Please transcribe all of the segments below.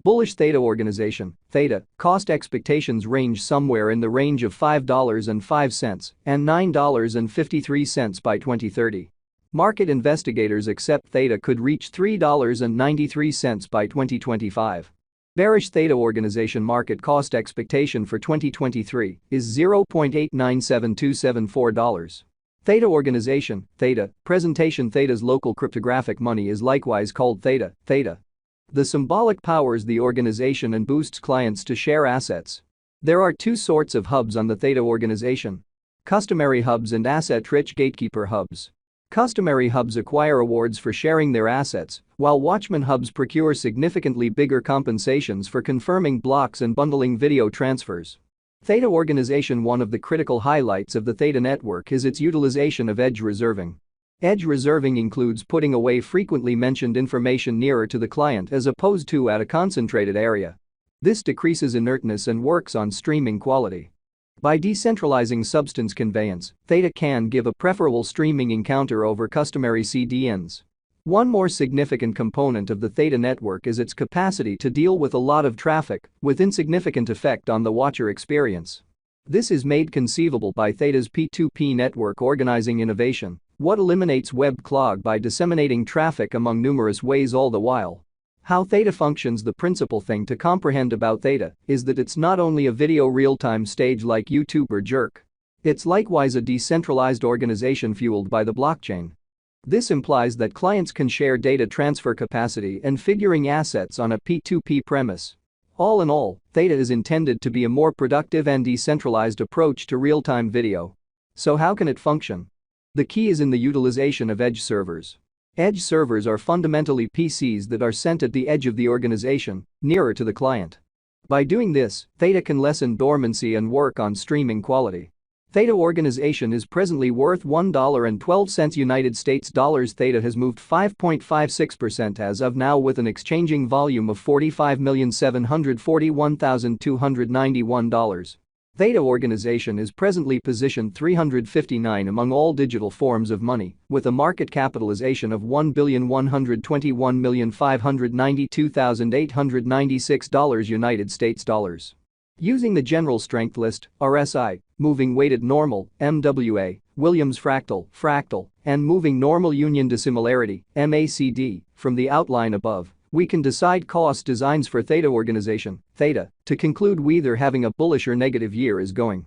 Bullish Theta organization, Theta, cost expectations range somewhere in the range of $5.05 and $9.53 by 2030. Market investigators accept Theta could reach $3.93 by 2025. Bearish Theta organization market cost expectation for 2023 is $0.897274. Theta organization, Theta, presentation Theta's local cryptographic money is likewise called Theta, Theta. The symbolic powers the organization and boosts clients to share assets. There are two sorts of hubs on the Theta organization: customary hubs and asset-rich gatekeeper hubs. Customary hubs acquire awards for sharing their assets, while watchman hubs procure significantly bigger compensations for confirming blocks and bundling video transfers. Theta organization. One of the critical highlights of the Theta network is its utilization of edge reserving. Edge reserving includes putting away frequently mentioned information nearer to the client as opposed to at a concentrated area. This decreases inertness and works on streaming quality. By decentralizing substance conveyance, Theta can give a preferable streaming encounter over customary CDNs. One more significant component of the Theta network is its capacity to deal with a lot of traffic with insignificant effect on the watcher experience. This is made conceivable by Theta's P2P network organizing innovation, what eliminates web clog by disseminating traffic among numerous ways all the while. How Theta functions. The principal thing to comprehend about Theta is that it's not only a video real-time stage like YouTube or Jerk. It's likewise a decentralized organization fueled by the blockchain. This implies that clients can share data transfer capacity and figuring assets on a P2P premise. All in all, Theta is intended to be a more productive and decentralized approach to real-time video. So how can it function? The key is in the utilization of edge servers. Edge servers are fundamentally PCs that are sent at the edge of the organization, nearer to the client. By doing this, Theta can lessen dormancy and work on streaming quality. Theta organization is presently worth $1.12 United States dollars. Theta has moved 5.56% as of now with an exchanging volume of $45,741,291. Theta organization is presently positioned 359 among all digital forms of money, with a market capitalization of $1,121,592,896 United States dollars. Using the general strength list, RSI, moving weighted normal, MWA, Williams fractal, and moving normal union dissimilarity, MACD, from the outline above, we can decide cost designs for Theta organization, Theta, to conclude whether having a bullish or negative year is going.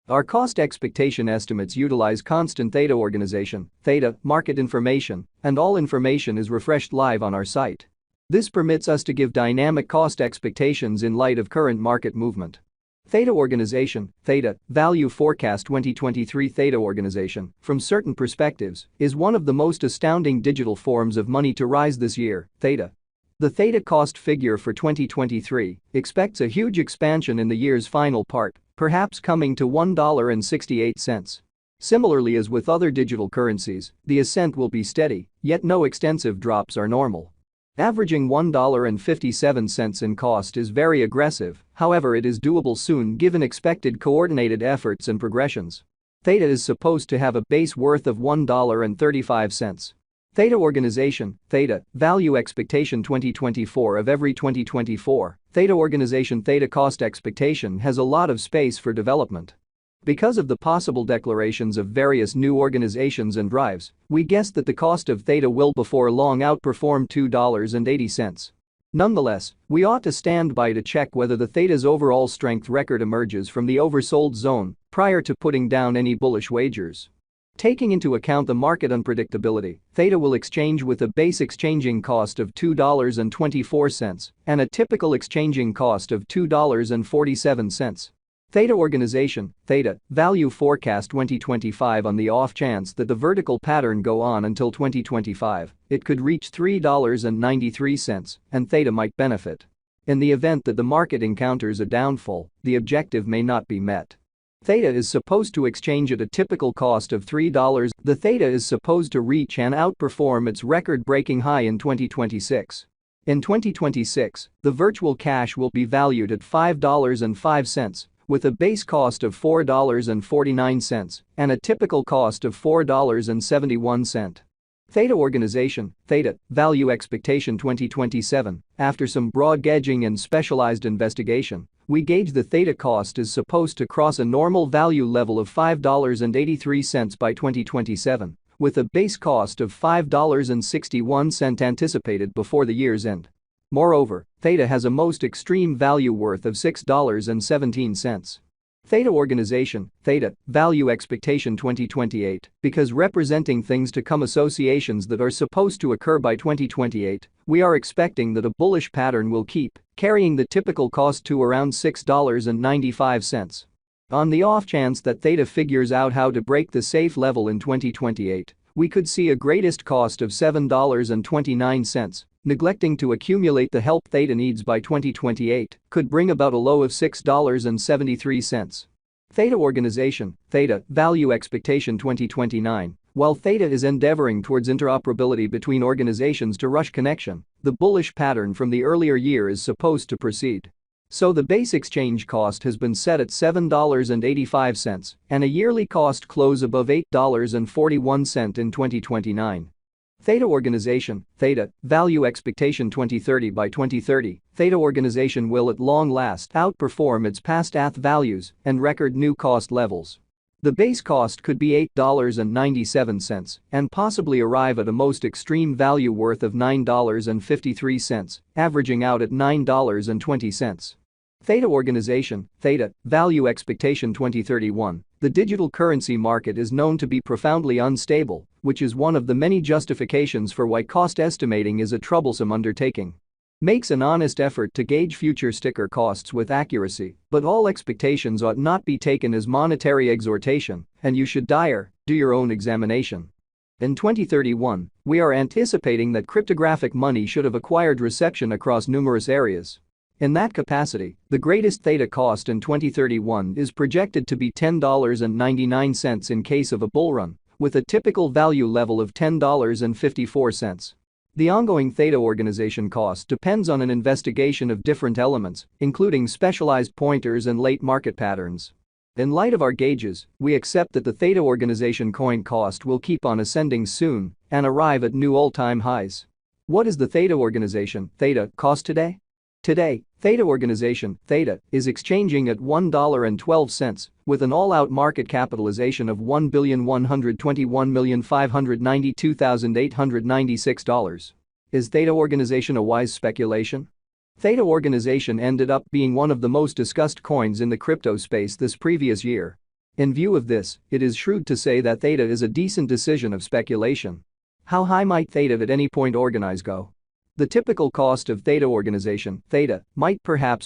Our cost expectation estimates utilize constant Theta organization, Theta, market information, and all information is refreshed live on our site. This permits us to give dynamic cost expectations in light of current market movement. Theta organization, Theta, value forecast 2023. Theta organization, from certain perspectives, is one of the most astounding digital forms of money to rise this year. Theta. The Theta cost figure for 2023 expects a huge expansion in the year's final part, perhaps coming to $1.68. Similarly as with other digital currencies, the ascent will be steady, yet no extensive drops are normal. Averaging $1.57 in cost is very aggressive, however it is doable soon given expected coordinated efforts and progressions. Theta is supposed to have a base worth of $1.35. Theta organization, Theta, value expectation 2024 of every 2024, Theta organization Theta cost expectation has a lot of space for development. Because of the possible declarations of various new organizations and drives, we guess that the cost of Theta will before long outperform $2.80. Nonetheless, we ought to stand by to check whether the Theta's overall strength record emerges from the oversold zone prior to putting down any bullish wagers. Taking into account the market unpredictability, Theta will exchange with a base exchanging cost of $2.24 and a typical exchanging cost of $2.47. Theta organization, Theta, value forecast 2025. On the off chance that the vertical pattern go on until 2025, it could reach $3.93 and Theta might benefit. In the event that the market encounters a downfall, the objective may not be met. Theta is supposed to exchange at a typical cost of $3. The Theta is supposed to reach and outperform its record-breaking high in 2026. In 2026, the virtual cash will be valued at $5.05, with a base cost of $4.49 and a typical cost of $4.71. Theta Organization, Theta, Value Expectation 2027. After some broad gauging and specialized investigation, we gauge the Theta cost is supposed to cross a normal value level of $5.83 by 2027, with a base cost of $5.61 anticipated before the year's end. Moreover, Theta has a most extreme value worth of $6.17. Theta Organization, Theta, Value Expectation 2028, because representing things to come associations that are supposed to occur by 2028, we are expecting that a bullish pattern will keep carrying the typical cost to around $6.95. On the off chance that Theta figures out how to break the safe level in 2028, we could see a greatest cost of $7.29. Neglecting to accumulate the help Theta needs by 2028 could bring about a low of $6.73. Theta Organization, Theta, Value Expectation 2029. While Theta is endeavoring towards interoperability between organizations to rush connection, the bullish pattern from the earlier year is supposed to proceed. So the base exchange cost has been set at $7.85 and a yearly cost close above $8.41 in 2029. Theta Organization, Theta, Value Expectation 2030. By 2030, Theta Organization will at long last outperform its past ATH values and record new cost levels. The base cost could be $8.97 and possibly arrive at a most extreme value worth of $9.53, averaging out at $9.20. Theta Organization, Theta, Value Expectation 2031. The digital currency market is known to be profoundly unstable, which is one of the many justifications for why cost estimating is a troublesome undertaking. Makes an honest effort to gauge future sticker costs with accuracy, but all expectations ought not be taken as monetary exhortation, and you should do your own examination. In 2031, we are anticipating that cryptographic money should have acquired reception across numerous areas. In that capacity, the greatest Theta cost in 2031 is projected to be $10.99 in case of a bull run, with a typical value level of $10.54. The ongoing Theta Organization cost depends on an investigation of different elements, including specialized pointers and late market patterns. In light of our gauges, we accept that the Theta Organization coin cost will keep on ascending soon and arrive at new all-time highs. What is the Theta Organization, Theta, cost today? Today, Theta Organization, Theta, is exchanging at $1.12 with an all-out market capitalization of $1,121,592,896. Is Theta Organization a wise speculation? Theta Organization ended up being one of the most discussed coins in the crypto space this previous year. In view of this, it is shrewd to say that Theta is a decent decision of speculation. How high might Theta at any point go? The typical cost of Theta Organization, Theta, might perhaps